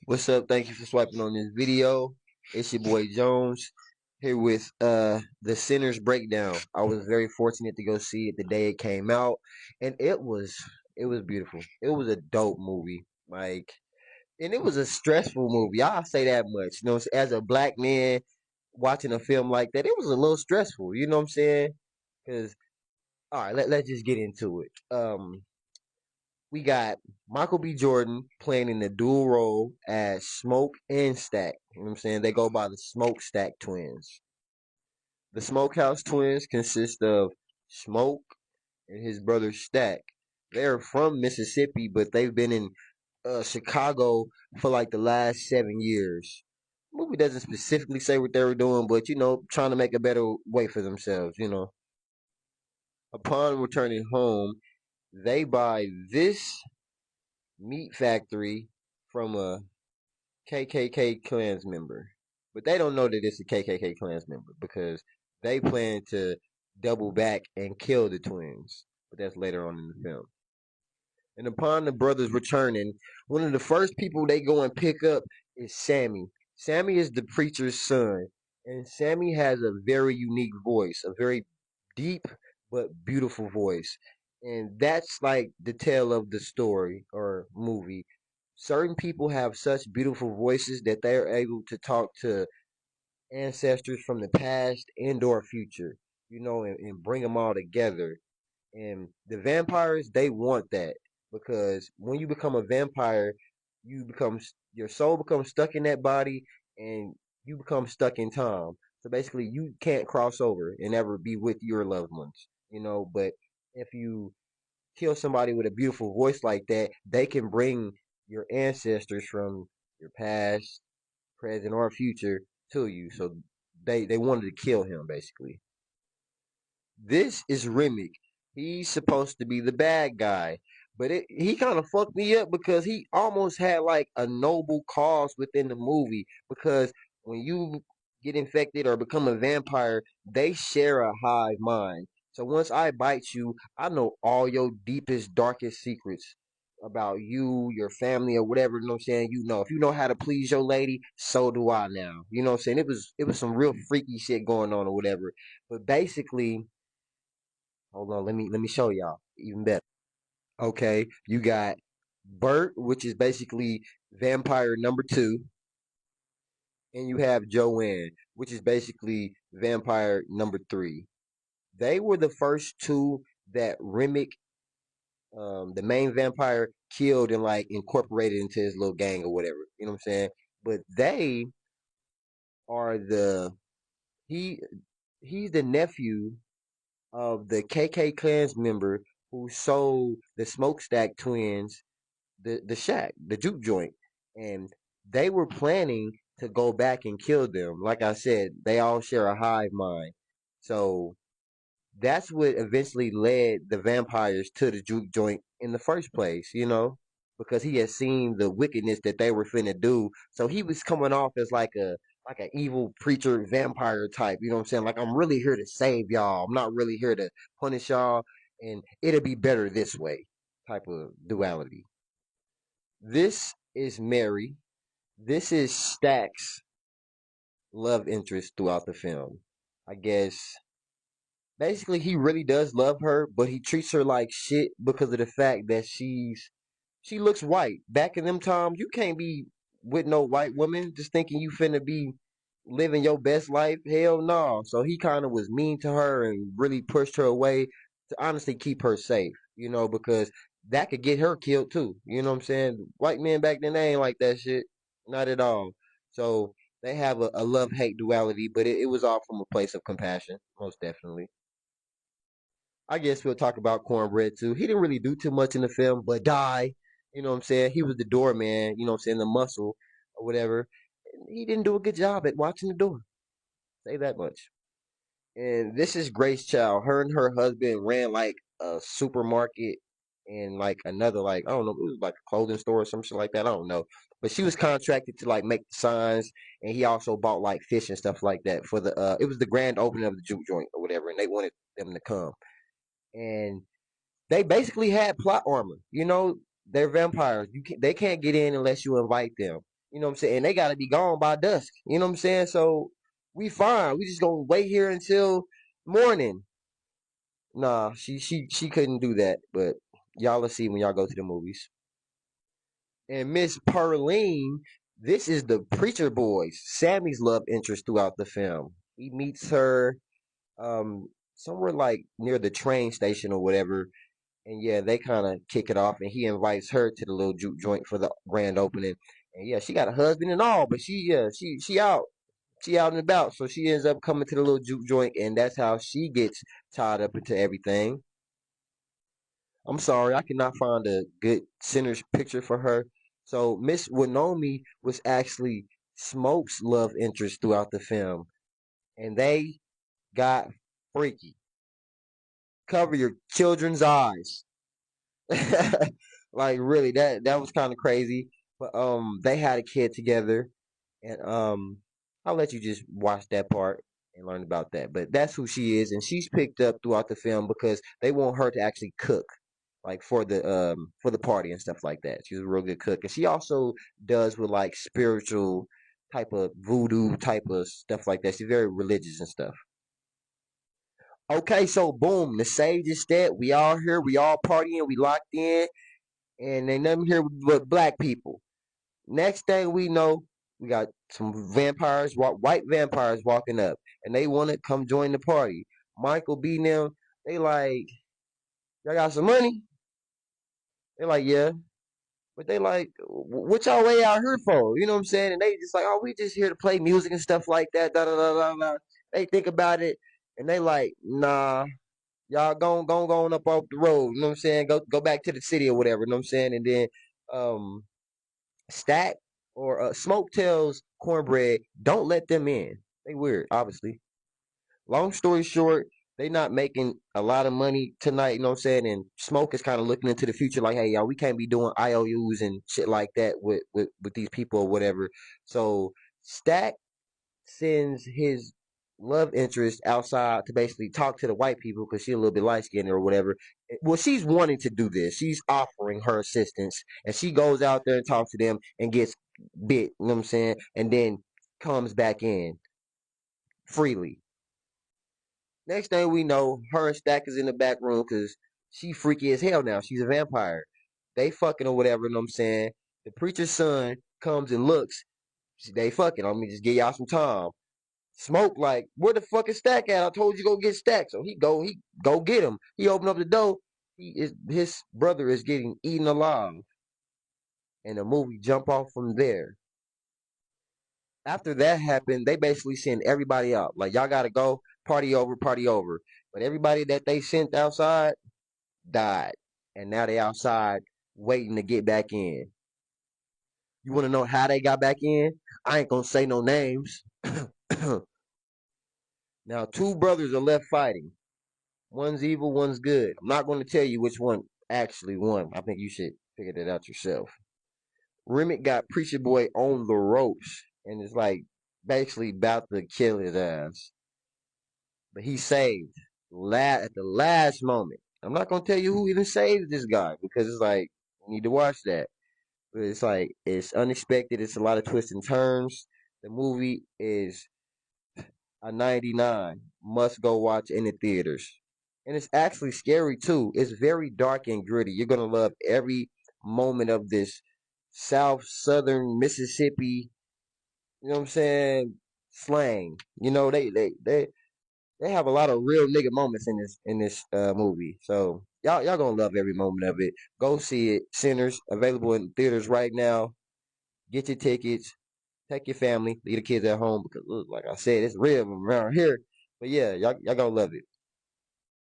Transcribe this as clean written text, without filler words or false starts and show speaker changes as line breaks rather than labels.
What's up? Thank you for swiping on this video. It's your boy Jones here with the Sinners Breakdown. I was very fortunate to go see it the day it came out, and it was beautiful. It was a dope movie. And it was a stressful movie. I'll say that much. As a black man watching a film like that, it was a little stressful. You know what I'm saying? Because all right, let's just get into it. We got Michael B. Jordan playing in the dual role as Smoke and Stack. You know what I'm saying? They go by the Smokestack twins. The Smokehouse twins consist of Smoke and his brother Stack. They're from Mississippi, but they've been in Chicago for like the last 7 years. The movie doesn't specifically say what they were doing, but trying to make a better way for themselves. Upon returning home, they buy this meat factory from a KKK Klans member. But they don't know that it's a KKK Klans member because they plan to double back and kill the twins. But that's later on in the film. And upon the brothers returning, one of the first people they go and pick up is Sammy. Sammy is the preacher's son. And Sammy has a very unique voice, a very deep but beautiful voice. And that's like the tale of the story or movie. Certain people have such beautiful voices that they're able to talk to ancestors from the past and or future, and bring them all together. And the vampires, they want that because when you become a vampire, your soul becomes stuck in that body and you become stuck in time. So basically, you can't cross over and ever be with your loved ones. But if you kill somebody with a beautiful voice like that, they can bring your ancestors from your past, present, or future to you. So they wanted to kill him basically. This is Remick. He's supposed to be the bad guy, but he kind of fucked me up because he almost had like a noble cause within the movie. Because when you get infected or become a vampire, they share a hive mind. So once I bite you, I know all your deepest, darkest secrets about you, your family, or whatever. You know what I'm saying? If you know how to please your lady, so do I now. You know what I'm saying? It was some real freaky shit going on or whatever. But basically, hold on, let me show y'all even better. Okay, you got Bert, which is basically vampire number two, and you have Joanne, which is basically vampire number three. They were the first two that Remick, the main vampire, killed and like incorporated into his little gang or whatever. You know what I'm saying? But they are he he's the nephew of the KK Klans member who sold the Smokestack twins the shack, the juke joint, and they were planning to go back and kill them. Like I said, they all share a hive mind, so that's what eventually led the vampires to the juke joint in the first place. Because he had seen the wickedness that they were finna do, so he was coming off as like an evil preacher vampire type. You know what I'm saying? Like, I'm really here to save y'all. I'm not really here to punish y'all, and it'll be better this way. Type of duality. This is Mary. This is Stack's love interest throughout the film. I guess basically he really does love her, but he treats her like shit because of the fact that she looks white. Back in them times, you can't be with no white woman just thinking you finna be living your best life. Hell no. So he kind of was mean to her and really pushed her away to honestly keep her safe, because that could get her killed too. You know what I'm saying? White men back then, they ain't like that shit. Not at all. So they have a love hate duality, but it was all from a place of compassion, most definitely. I guess we'll talk about Cornbread too. He didn't really do too much in the film, but die. You know what I'm saying? He was the doorman, you know what I'm saying, the muscle or whatever. He didn't do a good job at watching the door. Say that much. And this is Grace Chow. Her and her husband ran like a supermarket and like another, like, I don't know, it was like a clothing store or some shit like that. I don't know. But she was contracted to like make the signs, and he also bought like fish and stuff like that for the it was the grand opening of the juke joint or whatever, and they wanted them to come. And they basically had plot armor. They're vampires. They can't get in unless you invite them. You know what I'm saying? And they gotta be gone by dusk. You know what I'm saying? So we fine. We just gonna wait here until morning. Nah, she couldn't do that. But y'all will see when y'all go to the movies. And Miss Perline, this is the preacher boys, Sammy's love interest throughout the film. He meets her somewhere like near the train station or whatever. And yeah, they kind of kick it off, and he invites her to the little juke joint for the grand opening. And yeah, she got a husband and all, but she out and about, so she ends up coming to the little juke joint, and that's how she gets tied up into everything. I'm sorry, I cannot find a good center's picture for her. So Miss Winomi was actually Smoke's love interest throughout the film, and they got freaky. Cover your children's eyes. Like really, that was kind of crazy. But they had a kid together, and I'll let you just watch that part and learn about that. But that's who she is, and she's picked up throughout the film because they want her to actually cook, like for the party and stuff like that. She's a real good cook, and she also does with like spiritual type of voodoo type of stuff like that. She's very religious and stuff. Okay, so boom, the sage is dead. We all here, we all partying, we locked in, and ain't nothing here but black people. Next thing we know, we got some vampires, white vampires walking up, and they want to come join the party. Michael B. Them, they like, y'all got some money? They like, yeah. But they like, what y'all way out here for? You know what I'm saying? And they just like, oh, we just here to play music and stuff like that. Da da da da da. They think about it, and they like, nah, y'all go on up off the road. You know what I'm saying? Go back to the city or whatever. You know what I'm saying? And then um Stack or Smoke tells Cornbread, don't let them in. They weird, obviously. Long story short, they not making a lot of money tonight, you know what I'm saying? And Smoke is kind of looking into the future like, hey, y'all, we can't be doing IOUs and shit like that with these people or whatever. So Stack sends his love interest outside to basically talk to the white people because she's a little bit light skinned or whatever. Well, she's wanting to do this. She's offering her assistance, and she goes out there and talks to them and gets bit. You know what I'm saying? And then comes back in freely. Next thing we know, her and Stack is in the back room because she freaky as hell now. She's a vampire. They fucking or whatever. You know what I'm saying? The preacher's son comes and looks. They fucking. I'm gonna just give y'all some time. Smoke like, where the fuck is Stack at? I told you go get Stack. So he go get him. He opened up the door. His brother is getting eaten alive. And the movie jump off from there. After that happened, they basically send everybody out. Like y'all gotta go, party over, party over. But everybody that they sent outside died. And now they outside waiting to get back in. You wanna know how they got back in? I ain't gonna say no names. Now two brothers are left fighting. One's evil, one's good. I'm not going to tell you which one actually won. I think you should figure that out yourself. Remick got Preacher Boy on the ropes and is like basically about to kill his ass. But he saved at the last moment. I'm not going to tell you who even saved this guy because it's like, you need to watch that. But it's like, it's unexpected. It's a lot of twists and turns. The movie is a 99. Must go watch in the theaters. And it's actually scary too. It's very dark and gritty. You're gonna love every moment of this Southern Mississippi, you know what I'm saying, slang. You know, they have a lot of real nigga moments in this movie. So y'all gonna love every moment of it. Go see it. Sinners available in theaters right now. Get your tickets. Take your family. Leave the kids at home because look, like I said, it's real around here. But yeah, y'all gonna love it.